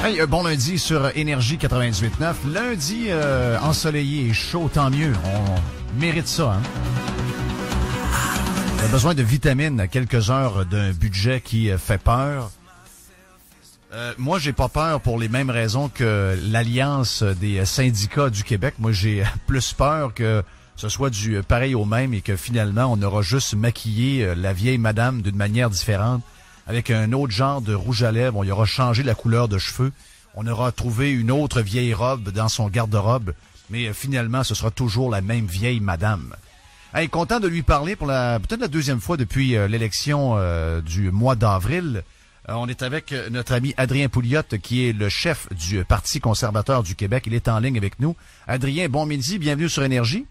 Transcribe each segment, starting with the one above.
Hey, bon lundi sur Énergie 98.9. Lundi ensoleillé et chaud, tant mieux. On mérite ça, hein? On a besoin de vitamines à quelques heures d'un budget qui fait peur. Moi, j'ai pas peur pour les mêmes raisons que l'Alliance des syndicats du Québec. Moi, j'ai plus peur que ce soit du pareil au même et que finalement, on aura juste maquillé la vieille madame d'une manière différente avec un autre genre de rouge à lèvres. On y aura changé la couleur de cheveux. On aura trouvé une autre vieille robe dans son garde-robe. Mais finalement, ce sera toujours la même vieille madame. Hey, content de lui parler pour peut-être la deuxième fois depuis l'élection du mois d'avril. On est avec notre ami Adrien Pouliot, qui est le chef du Parti conservateur du Québec. Il est en ligne avec nous. Adrien, bon midi, bienvenue sur Énergie.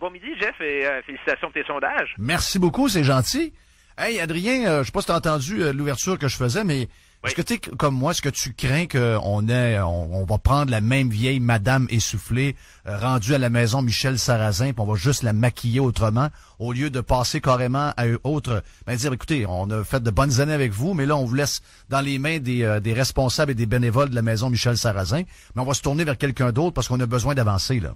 Bon midi, Jeff, et félicitations pour tes sondages. Merci beaucoup, c'est gentil. Hey, Adrien, je sais pas si t'as entendu l'ouverture que je faisais, mais est-ce que tu es comme moi, est-ce que tu crains qu'on va prendre la même vieille madame essoufflée, rendue à la maison Michel Sarrazin, puis on va juste la maquiller autrement, au lieu de passer carrément à autre, dire, écoutez, on a fait de bonnes années avec vous, mais là, on vous laisse dans les mains des responsables et des bénévoles de la maison Michel Sarrazin, mais on va se tourner vers quelqu'un d'autre parce qu'on a besoin d'avancer, là.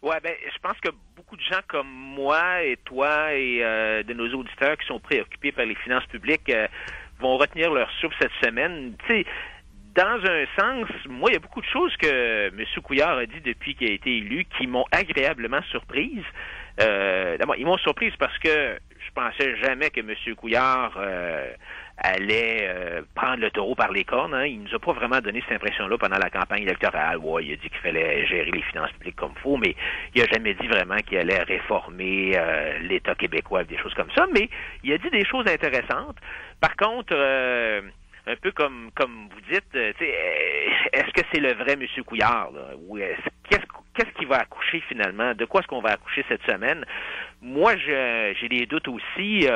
Ouais, je pense que beaucoup de gens comme moi et toi et de nos auditeurs qui sont préoccupés par les finances publiques vont retenir leur souffle cette semaine. Tu sais, dans un sens, moi, il y a beaucoup de choses que M. Couillard a dit depuis qu'il a été élu qui m'ont agréablement surprise. D'abord, ils m'ont surprise parce que je pensais jamais que M. Couillard allait prendre le taureau par les cornes. Hein. Il nous a pas vraiment donné cette impression-là pendant la campagne électorale. Ouais, il a dit qu'il fallait gérer les finances publiques comme il faut, mais il a jamais dit vraiment qu'il allait réformer l'État québécois, des choses comme ça. Mais il a dit des choses intéressantes. Par contre, un peu comme vous dites, est-ce que c'est le vrai M. Couillard, là? Ou qu'est-ce qui va accoucher finalement? De quoi est-ce qu'on va accoucher cette semaine? Moi, j'ai des doutes aussi.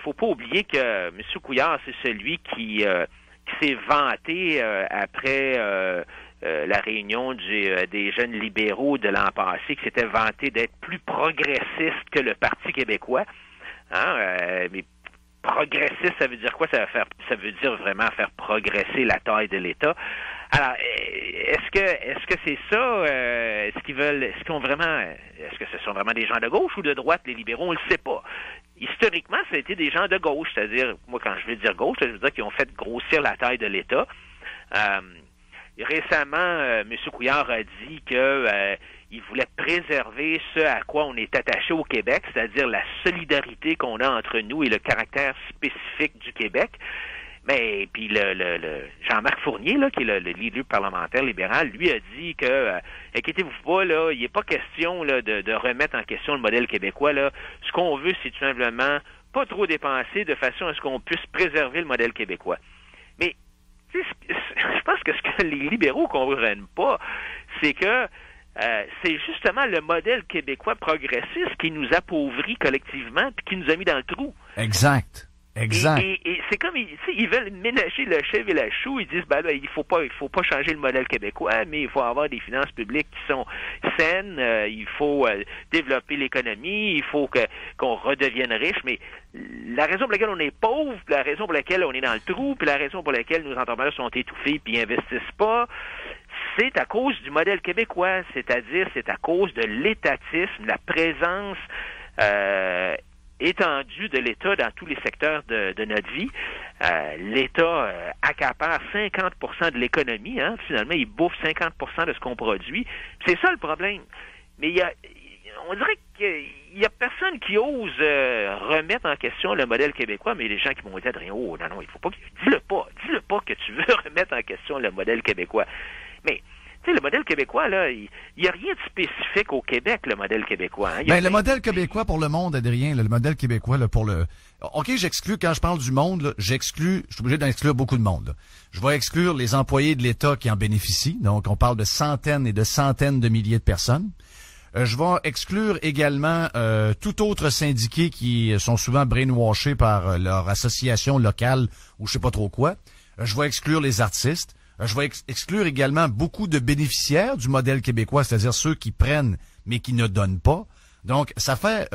Faut pas oublier que M. Couillard, c'est celui qui s'est vanté après la réunion des jeunes libéraux de l'an passé, qui s'était vanté d'être plus progressiste que le Parti québécois. Hein? Mais progressiste, ça veut dire quoi? Ça veut dire vraiment faire progresser la taille de l'État. Alors, est-ce que c'est ça? Est-ce que ce sont vraiment des gens de gauche ou de droite, les libéraux? On le sait pas. Historiquement, ça a été des gens de gauche, c'est-à-dire, moi, quand je veux dire gauche, je veux dire qu'ils ont fait grossir la taille de l'État. Récemment, M. Couillard a dit que il voulait préserver ce à quoi on est attaché au Québec, c'est-à-dire la solidarité qu'on a entre nous et le caractère spécifique du Québec. Mais puis le Jean-Marc Fournier, là, qui est le leader parlementaire libéral, lui a dit que inquiétez-vous pas, là, il n'est pas question là, de remettre en question le modèle québécois. Là. Ce qu'on veut, c'est tout simplement pas trop dépenser de façon à ce qu'on puisse préserver le modèle québécois. Mais je pense que ce que les libéraux comprennent pas, c'est que c'est justement le modèle québécois progressiste qui nous appauvrit collectivement et qui nous a mis dans le trou. Exact. Et c'est comme, ils veulent ménager le chèvre et la chou. Ils disent, il faut pas changer le modèle québécois, mais il faut avoir des finances publiques qui sont saines. Il faut développer l'économie. Il faut qu'on redevienne riche. Mais la raison pour laquelle on est pauvre, la raison pour laquelle on est dans le trou, puis la raison pour laquelle nos entrepreneurs sont étouffés puis investissent pas, c'est à cause du modèle québécois. C'est-à-dire, c'est à cause de l'étatisme, la présence étendue de l'État dans tous les secteurs de notre vie. L'État accapare 50% de l'économie. Hein? Finalement, il bouffe 50% de ce qu'on produit. C'est ça le problème. Mais on dirait qu'il y a personne qui ose remettre en question le modèle québécois, mais les gens qui m'ont dit, Adrien, non, il faut pas, dis-le pas que tu veux remettre en question le modèle québécois. Mais tu sais, le modèle québécois, là, il n'y a rien de spécifique au Québec, le modèle québécois. Hein? Le modèle québécois pour le monde, Adrien, le modèle québécois, là, pour le... OK, j'exclus, quand je parle du monde, là, je suis obligé d'en exclure beaucoup de monde. Là. Je vais exclure les employés de l'État qui en bénéficient. Donc, on parle de centaines et de centaines de milliers de personnes. Je vais exclure également tout autre syndiqué qui sont souvent brainwashés par leur association locale ou je sais pas trop quoi. Je vais exclure les artistes. Je vais exclure également beaucoup de bénéficiaires du modèle québécois, c'est-à-dire ceux qui prennent mais qui ne donnent pas. Donc, ça fait,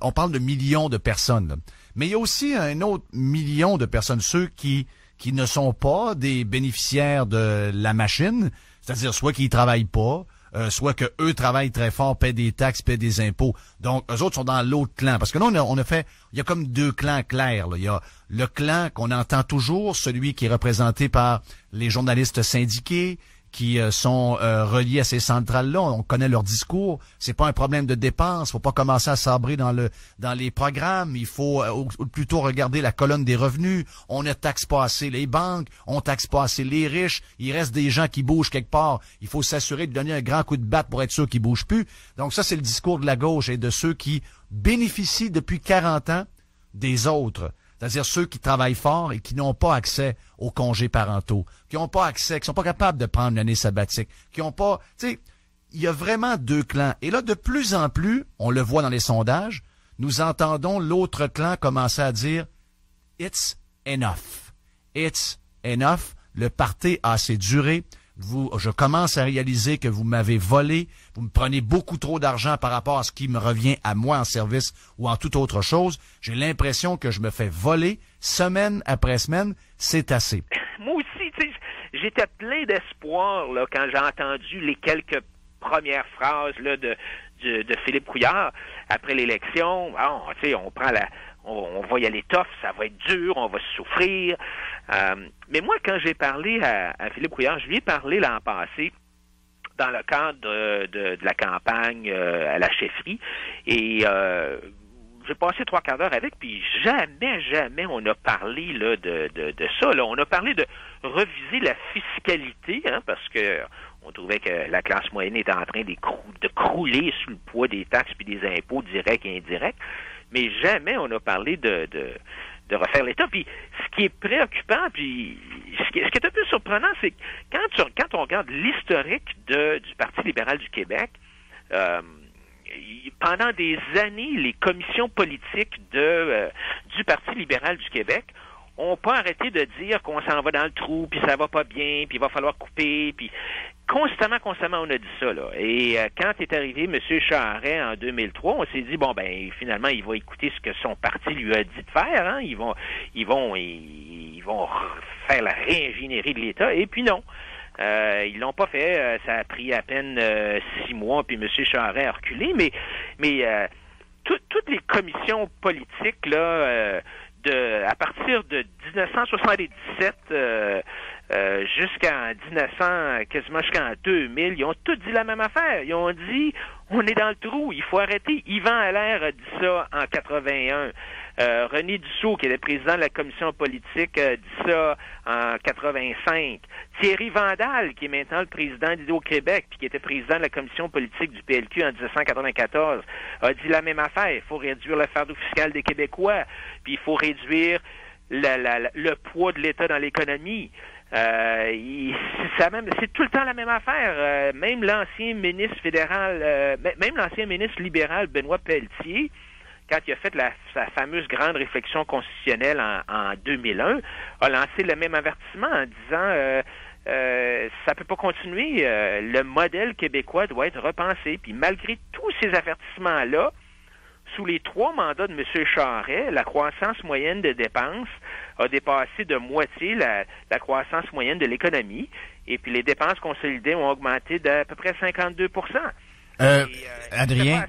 on parle de millions de personnes. Là. Mais il y a aussi un autre million de personnes, ceux qui qui ne sont pas des bénéficiaires de la machine, c'est-à-dire soit qu'ils travaillent pas, soit que eux travaillent très fort, paient des taxes, paient des impôts. Donc, eux autres sont dans l'autre clan. Parce que là, on a fait, il y a comme deux clans clairs, là. Il y a le clan qu'on entend toujours, celui qui est représenté par les journalistes syndiqués, qui sont reliés à ces centrales-là. On connaît leur discours. C'est pas un problème de dépenses. Faut pas commencer à sabrer dans les programmes. Il faut plutôt regarder la colonne des revenus. On ne taxe pas assez les banques. On taxe pas assez les riches. Il reste des gens qui bougent quelque part. Il faut s'assurer de donner un grand coup de batte pour être sûr qu'ils bougent plus. Donc ça, c'est le discours de la gauche et de ceux qui bénéficient depuis 40 ans des autres. C'est-à-dire ceux qui travaillent fort et qui n'ont pas accès aux congés parentaux, qui n'ont pas accès, qui sont pas capables de prendre l'année sabbatique, qui n'ont pas, tu sais, il y a vraiment deux clans. Et là, de plus en plus, on le voit dans les sondages, nous entendons l'autre clan commencer à dire « It's enough. It's enough. Le party a assez duré. Je commence à réaliser que vous m'avez volé, vous me prenez beaucoup trop d'argent par rapport à ce qui me revient à moi en service ou en toute autre chose. J'ai l'impression que je me fais voler semaine après semaine. C'est assez. » Moi aussi, tu sais, j'étais plein d'espoir là quand j'ai entendu les quelques premières phrases là de Philippe Couillard après l'élection. Bon, tu sais, on va y aller tough, ça va être dur, on va souffrir. Mais moi, quand j'ai parlé à Philippe Couillard, je lui ai parlé l'an passé dans le cadre de la campagne à la chefferie. Et j'ai passé 3 quarts d'heure avec, puis jamais on a parlé là, de ça. Là. On a parlé de reviser la fiscalité, hein, parce que on trouvait que la classe moyenne était en train de crouler sous le poids des taxes puis des impôts directs et indirects. Mais jamais on a parlé de refaire l'État. Puis ce qui est préoccupant, puis ce qui est un peu surprenant, c'est que quand on regarde l'historique du Parti libéral du Québec, pendant des années, les commissions politiques du Parti libéral du Québec ont pas arrêté de dire qu'on s'en va dans le trou, puis ça va pas bien, puis il va falloir couper, puis constamment, on a dit ça, là. Et quand est arrivé M. Charest en 2003, on s'est dit, bon, ben, finalement, il va écouter ce que son parti lui a dit de faire, hein. Ils vont faire la réingénierie de l'État, et puis non. Ils l'ont pas fait. Ça a pris à peine 6 mois, puis M. Charest a reculé, mais toutes les commissions politiques, là, à partir de 1977 quasiment jusqu'en 2000, ils ont tous dit la même affaire. Ils ont dit, on est dans le trou, il faut arrêter. Yvan Allaire a dit ça en 81. René Dussault, qui est le président de la commission politique, dit ça en 85. Thierry Vandal, qui est maintenant le président d'Hydro-Québec, puis qui était président de la commission politique du PLQ en 1994, a dit la même affaire. Il faut réduire le fardeau fiscal des Québécois, puis il faut réduire le poids de l'État dans l'économie. C'est tout le temps la même affaire. Même l'ancien ministre fédéral, même l'ancien ministre libéral Benoît Pelletier, quand il a fait sa fameuse grande réflexion constitutionnelle en 2001, a lancé le même avertissement en disant ça peut pas continuer, le modèle québécois doit être repensé. Puis malgré tous ces avertissements-là, sous les 3 mandats de M. Charest, la croissance moyenne de dépenses a dépassé de moitié la croissance moyenne de l'économie, et puis les dépenses consolidées ont augmenté d'à peu près 52 Adrien?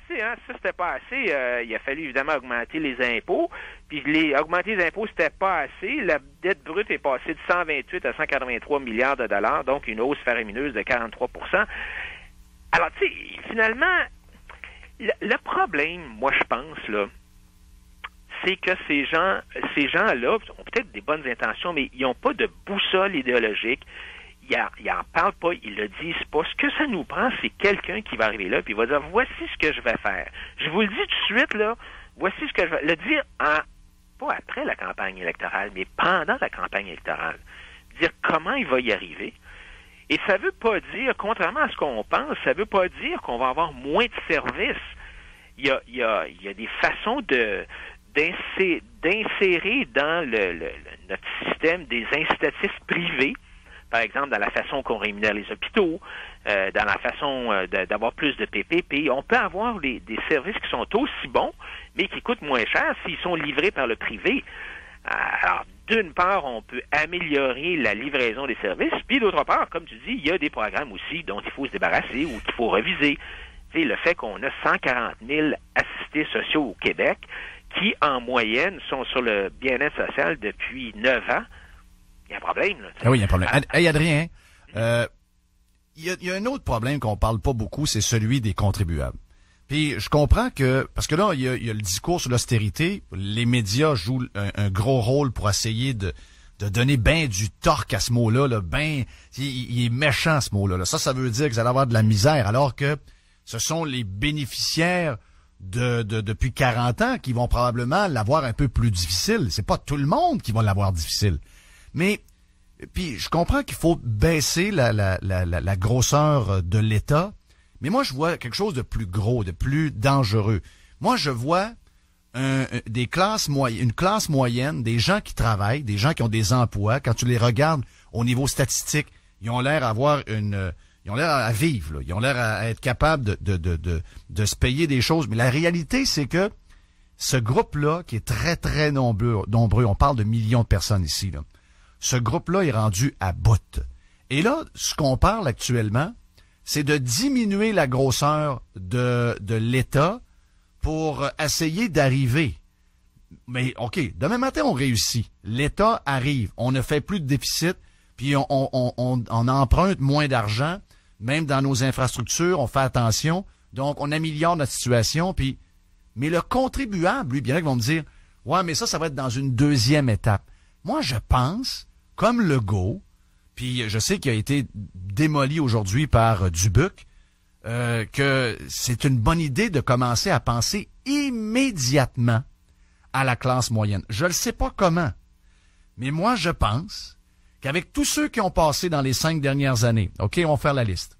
C'était pas assez. Il a fallu évidemment augmenter les impôts. Puis augmenter les impôts, c'était pas assez. La dette brute est passée de 128 à 183 milliards de dollars, donc une hausse faramineuse de 43 %. Alors, tu sais, finalement, le problème, moi, je pense, là, c'est que ces gens-là ont peut-être des bonnes intentions, mais ils n'ont pas de boussole idéologique. Ils en parlent pas, ils le disent pas. Ce que ça nous prend, c'est quelqu'un qui va arriver là puis il va dire, voici ce que je vais faire. Je vous le dis tout de suite, là, voici ce que je vais... Le dire pas après la campagne électorale, mais pendant la campagne électorale. Dire comment il va y arriver. Et ça veut pas dire, contrairement à ce qu'on pense, ça veut pas dire qu'on va avoir moins de services. Il y a des façons d'insérer dans notre système des incitatifs privés. Par exemple, dans la façon qu'on rémunère les hôpitaux, dans la façon d'avoir plus de PPP. On peut avoir des services qui sont aussi bons, mais qui coûtent moins cher s'ils sont livrés par le privé. Alors, d'une part, on peut améliorer la livraison des services, puis d'autre part, comme tu dis, il y a des programmes aussi dont il faut se débarrasser ou qu'il faut reviser. Tu sais, le fait qu'on a 140 000 assistés sociaux au Québec qui, en moyenne, sont sur le bien-être social depuis 9 ans, il y a un problème. Là, oui, il y a un problème. Hey, Adrien, il y a un autre problème qu'on parle pas beaucoup, c'est celui des contribuables. Puis je comprends que, parce que là, il y a le discours sur l'austérité, les médias jouent un gros rôle pour essayer de donner ben du torque à ce mot-là, là, ben, il est méchant ce mot-là. Là. Ça veut dire que vous allez avoir de la misère, alors que ce sont les bénéficiaires depuis 40 ans qui vont probablement l'avoir un peu plus difficile. C'est pas tout le monde qui va l'avoir difficile. Mais, puis je comprends qu'il faut baisser la grosseur de l'État, mais moi je vois quelque chose de plus gros, de plus dangereux. Moi je vois une classe moyenne, des gens qui travaillent, des gens qui ont des emplois. Quand tu les regardes au niveau statistique, ils ont l'air ils ont l'air à vivre, là. Ils ont l'air à être capables de se payer des choses. Mais la réalité, c'est que ce groupe-là, qui est très, très nombreux, on parle de millions de personnes ici, là. Ce groupe-là est rendu à bout. Et là, ce qu'on parle actuellement, c'est de diminuer la grosseur de l'État pour essayer d'arriver. Mais OK, demain matin, on réussit. L'État arrive. On ne fait plus de déficit, puis on emprunte moins d'argent. Même dans nos infrastructures, on fait attention. Donc, on améliore notre situation. Mais le contribuable, lui, bien là, ils vont me dire, ouais, mais ça va être dans une deuxième étape. Moi, je pense, comme Legault, puis je sais qu'il a été démoli aujourd'hui par Dubuc, que c'est une bonne idée de commencer à penser immédiatement à la classe moyenne. Je ne sais pas comment, mais moi, je pense qu'avec tous ceux qui ont passé dans les 5 dernières années, OK, on va faire la liste.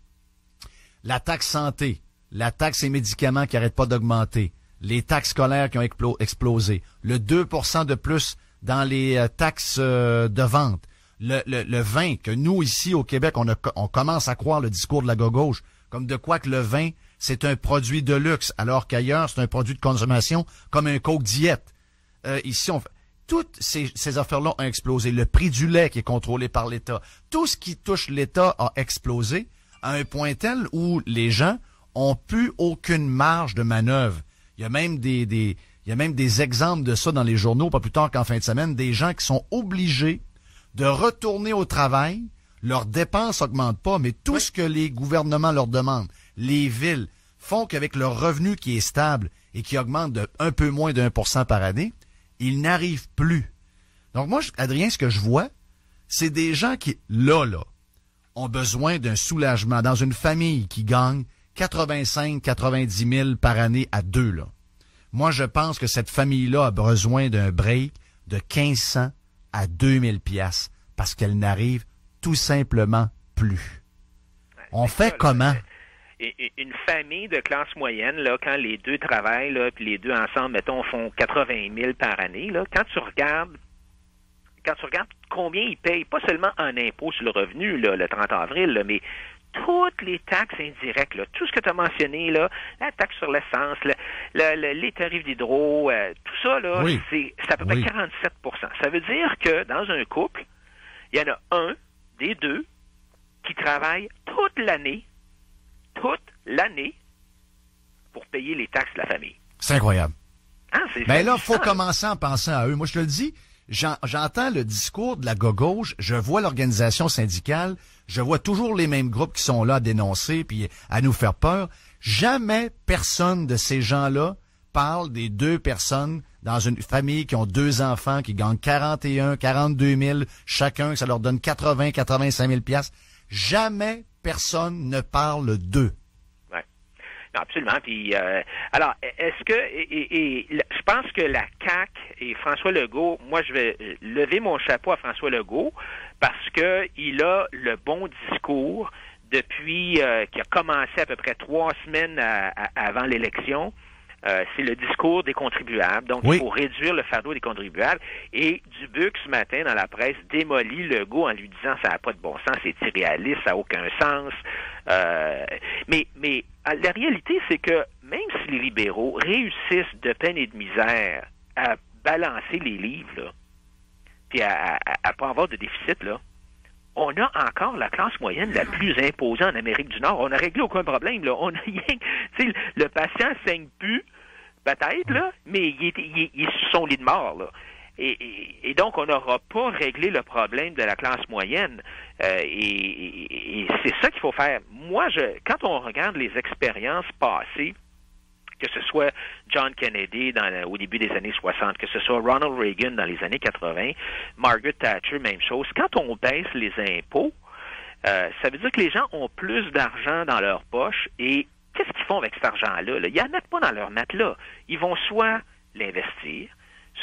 La taxe santé, la taxe et médicaments qui n'arrêtent pas d'augmenter, les taxes scolaires qui ont explosé, le 2% de plus dans les taxes de vente, le vin, que nous, ici, au Québec, on commence à croire le discours de la gauche, comme de quoi que le vin, c'est un produit de luxe, alors qu'ailleurs, c'est un produit de consommation, comme un Coke Diète. Ici, toutes ces affaires-là ont explosé. Le prix du lait qui est contrôlé par l'État. Tout ce qui touche l'État a explosé à un point tel où les gens ont plus aucune marge de manœuvre. Il y a même des exemples de ça dans les journaux, pas plus tard qu'en fin de semaine, des gens qui sont obligés de retourner au travail. Leurs dépenses augmentent pas, mais tout ce que les gouvernements leur demandent, les villes, font qu'avec leur revenu qui est stable et qui augmente de un peu moins de 1% par année, ils n'arrivent plus. Donc moi, Adrien, ce que je vois, c'est des gens qui, là, ont besoin d'un soulagement. Dans une famille qui gagne 85-90 000 par année à deux, là. Moi, je pense que cette famille-là a besoin d'un break de 1500 à 2000 piastres parce qu'elle n'arrive tout simplement plus. On fait comment? Une famille de classe moyenne, là, quand les deux travaillent, là, puis les deux ensemble, mettons, font 80 000 par année, là, quand tu regardes combien ils payent, pas seulement en impôt sur le revenu, là, le 30 avril, là, mais toutes les taxes indirectes, là, tout ce que tu as mentionné, là, la taxe sur l'essence, les tarifs d'hydro, tout ça, là, oui. c'est à peu près 47 %. Ça veut dire que dans un couple, il y en a un des deux qui travaille toute l'année pour payer les taxes de la famille. C'est incroyable. Hein, Mais là, il faut commencer en pensant à eux. Moi, je te le dis, j'entends le discours de la gauche, je vois l'organisation syndicale, je vois toujours les mêmes groupes qui sont là à dénoncer puis à nous faire peur. Jamais personne de ces gens-là parle des deux personnes dans une famille qui ont 2 enfants, qui gagnent 42 000 chacun, que ça leur donne 85 000 piastres. Jamais personne ne parle d'eux. Ouais. Non, absolument. Puis, alors, est-ce que, je pense que la CAQ et François Legault, moi, je vais lever mon chapeau à François Legault parce que il a le bon discours depuis qui a commencé à peu près 3 semaines avant l'élection. C'est le discours des contribuables. Donc, il faut réduire le fardeau des contribuables. Et Dubuc, ce matin, dans la presse, démolit Legault en lui disant ça n'a pas de bon sens, c'est irréaliste, ça n'a aucun sens. Mais la réalité, c'est que même si les libéraux réussissent de peine et de misère à balancer les livres, là, puis à pas avoir de déficit, là, on a encore la classe moyenne la plus imposée en Amérique du Nord. On n'a réglé aucun problème, là. On a rien, tu sais, le patient saigne plus, peut-être, là, mais il est sur son lit de mort, là. Et donc, on n'aura pas réglé le problème de la classe moyenne. Et c'est ça qu'il faut faire. Moi, quand on regarde les expériences passées, que ce soit John Kennedy au début des années 60, que ce soit Ronald Reagan dans les années 80, Margaret Thatcher, même chose. Quand on baisse les impôts, ça veut dire que les gens ont plus d'argent dans leur poche et qu'est-ce qu'ils font avec cet argent-là? Là? Ils ne mettent pas dans leur matelas. Ils vont soit l'investir,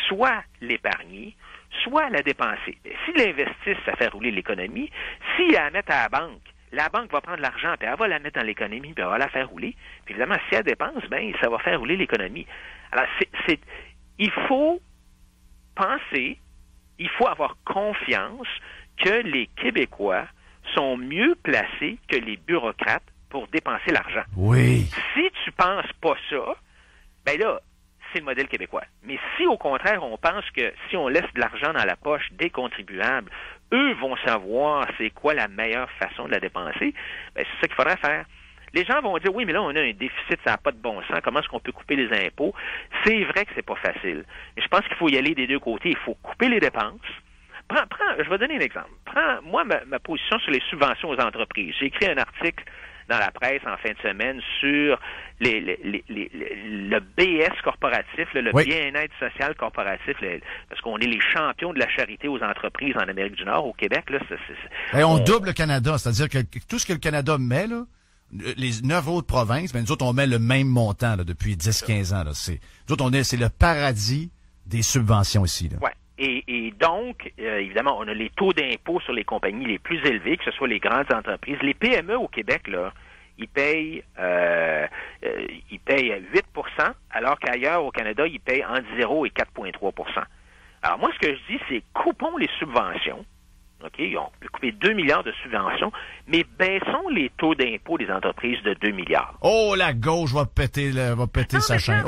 soit l'épargner, soit la dépenser. S'ils l'investissent, ça fait rouler l'économie. S'ils la mettent à la banque va prendre l'argent, puis elle va la mettre dans l'économie, puis elle va la faire rouler. Puis évidemment, si elle dépense, ben ça va faire rouler l'économie. Alors, il faut penser, il faut avoir confiance que les Québécois sont mieux placés que les bureaucrates pour dépenser l'argent. Oui. Si tu penses pas ça, ben là, c'est le modèle québécois. Mais si, au contraire, on pense que si on laisse de l'argent dans la poche des contribuables, eux vont savoir c'est quoi la meilleure façon de la dépenser, ben c'est ça qu'il faudrait faire. Les gens vont dire, oui, mais là, on a un déficit, ça n'a pas de bon sens, comment est-ce qu'on peut couper les impôts? C'est vrai que c'est pas facile. Mais je pense qu'il faut y aller des deux côtés. Il faut couper les dépenses. Je vais donner un exemple. Moi, ma position sur les subventions aux entreprises. J'ai écrit un article dans la presse en fin de semaine sur le BS corporatif, le bien-être social corporatif, parce qu'on est les champions de la charité aux entreprises en Amérique du Nord, au Québec. Là, on double le Canada, c'est-à-dire que tout ce que le Canada met, là, les 9 autres provinces, ben, nous autres, on met le même montant là, depuis 10-15 ans. Là. Nous autres, c'est le paradis des subventions ici. Là. Ouais. Et donc, évidemment, on a les taux d'impôt sur les compagnies les plus élevés, que ce soit les grandes entreprises. Les PME au Québec, là, ils payent 8 %, alors qu'ailleurs au Canada, ils payent entre 0 et 4,3 %. Alors moi, ce que je dis, c'est coupons les subventions. OK, on peut couper 2 milliards de subventions, mais baissons les taux d'impôt des entreprises de 2 milliards. Oh, la gauche va péter sa chaîne.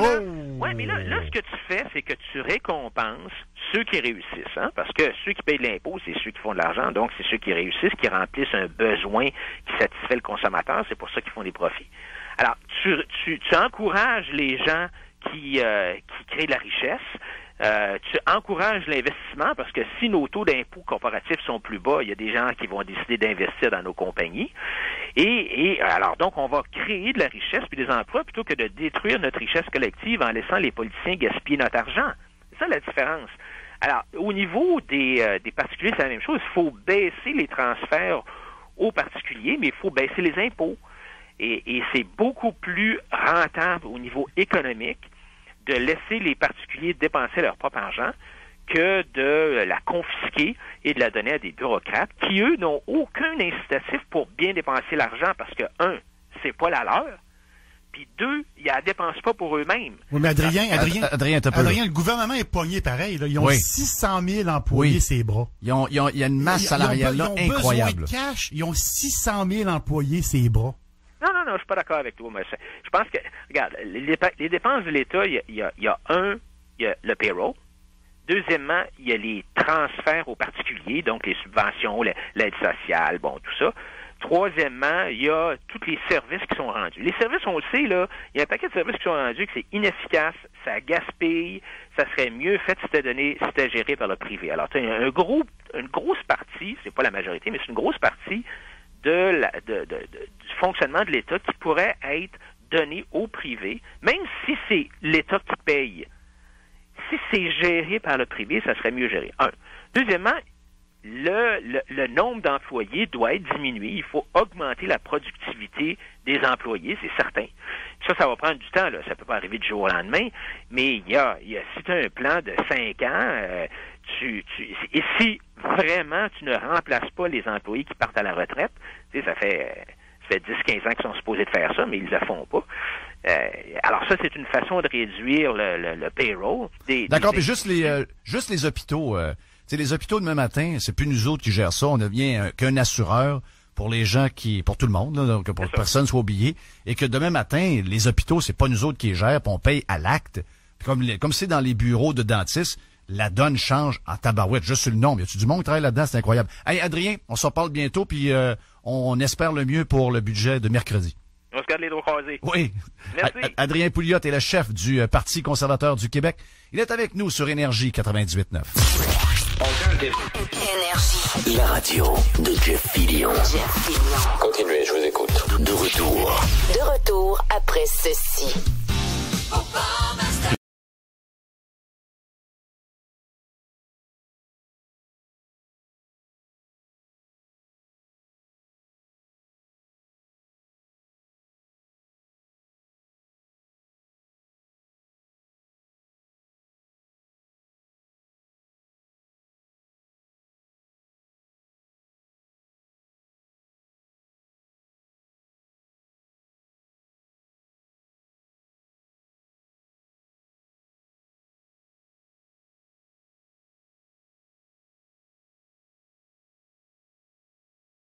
Oui, mais là, ce que tu fais, c'est que tu récompenses ceux qui réussissent, hein, parce que ceux qui payent de l'impôt, c'est ceux qui font de l'argent, donc c'est ceux qui réussissent, qui remplissent un besoin qui satisfait le consommateur, c'est pour ça qu'ils font des profits. Alors, tu encourages les gens qui créent de la richesse, tu encourages l'investissement parce que si nos taux d'impôt corporatifs sont plus bas, il y a des gens qui vont décider d'investir dans nos compagnies. Et alors, donc, on va créer de la richesse puis des emplois plutôt que de détruire notre richesse collective en laissant les politiciens gaspiller notre argent. C'est ça la différence. Alors, au niveau des particuliers, c'est la même chose. Il faut baisser les transferts aux particuliers, mais il faut baisser les impôts. Et c'est beaucoup plus rentable au niveau économique de laisser les particuliers dépenser leur propre argent que de la confisquer et de la donner à des bureaucrates qui, eux, n'ont aucun incitatif pour bien dépenser l'argent parce que, un, c'est pas la leur, puis deux, ils la dépensent pas pour eux-mêmes. Oui, mais Adrien, le gouvernement est pogné pareil. Là. Ils ont 600 000 employés ses bras. Il y a une masse salariale là incroyable. Ils ont besoin de cash. Ils ont 600 000 employés ses bras. Non, je suis pas d'accord avec toi. Mais je pense que, regarde, les dépenses de l'État, il y a le payroll. Deuxièmement, il y a les transferts aux particuliers, donc les subventions, l'aide sociale, bon, tout ça. Troisièmement, il y a tous les services qui sont rendus. Les services, on le sait, là, il y a un paquet de services qui sont rendus que c'est inefficace, ça gaspille, ça serait mieux fait si c'était géré par le privé. Alors, tu as une grosse partie, c'est pas la majorité, mais c'est une grosse partie du fonctionnement de l'État qui pourrait être donné au privé, même si c'est l'État qui paye. Si c'est géré par le privé, ça serait mieux géré. Deuxièmement, le nombre d'employés doit être diminué. Il faut augmenter la productivité des employés, c'est certain. Ça va prendre du temps, là. Ça peut pas arriver du jour au lendemain, mais si tu as un plan de 5 ans, et si vraiment tu ne remplaces pas les employés qui partent à la retraite, tu sais, ça fait 10-15 ans qu'ils sont supposés de faire ça, mais ils ne le font pas. Alors ça, c'est une façon de réduire le payroll. D'accord, puis juste les hôpitaux. Les hôpitaux demain matin, c'est plus nous autres qui gèrent ça. On devient qu'un assureur pour les gens pour tout le monde, là, que pour que personne soit oublié. Et que demain matin, les hôpitaux, c'est pas nous autres qui les gèrent, puis on paye à l'acte. Comme c'est dans les bureaux de dentistes, la donne change en tabarouette. Juste sur le nombre. Y a-tu du monde qui travaille là-dedans? C'est incroyable. Hey, Adrien, on s'en parle bientôt, puis on espère le mieux pour le budget de mercredi. On se garde les doigts croisés. Oui. Merci. Adrien Pouliot est le chef du Parti conservateur du Québec. Il est avec nous sur Énergie 98.9. Énergie. La radio de Jeff Fillion. Continuez, je vous écoute. De retour après ceci.